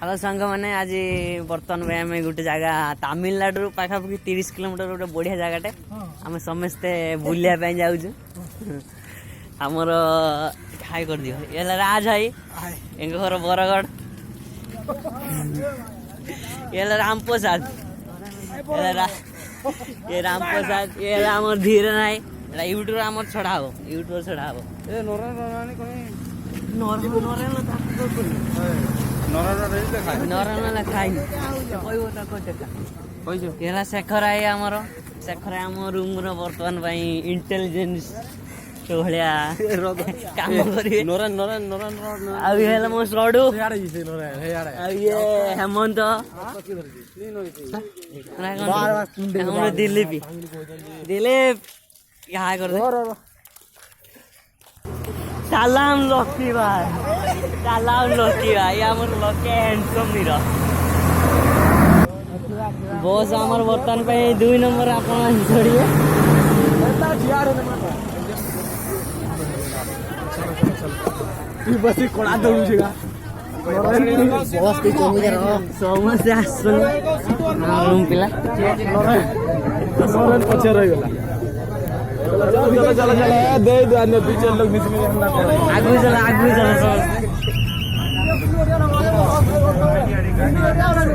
hello सांग मैंने आज बर्तमान में आम गोटे जगह तमिलनाडु पाखापाखि 30 किलोमीटर गोटे बढ़िया जगहटे आम समस्ते बुलाया जाऊँ आमर हाई कर दियो ये राज भाई एंग घर बरगढ़ ये राम प्रसाद ये राम प्रसाद ये आम धीरे नाई यूट्यूब आम छड़ा हो यूट्यूब छड़ा हो नरन खाई शेखर आई आमर शेखर आम रूम बर्तमान इंटेलिजेंस भलिया काम करेंगे मो सडू हेमंत दिलीप दिलीप यहाँ कर सालाम लकी भाई आमर लकी हैंडसम हीरो बस आमर बर्तमान पे 2 नंबर आप छोड़िए बस कोड़ा दौड़ूगा समस्ते रूम पिला पचे रही चल दे पीछे लोग आगू चला समस्ते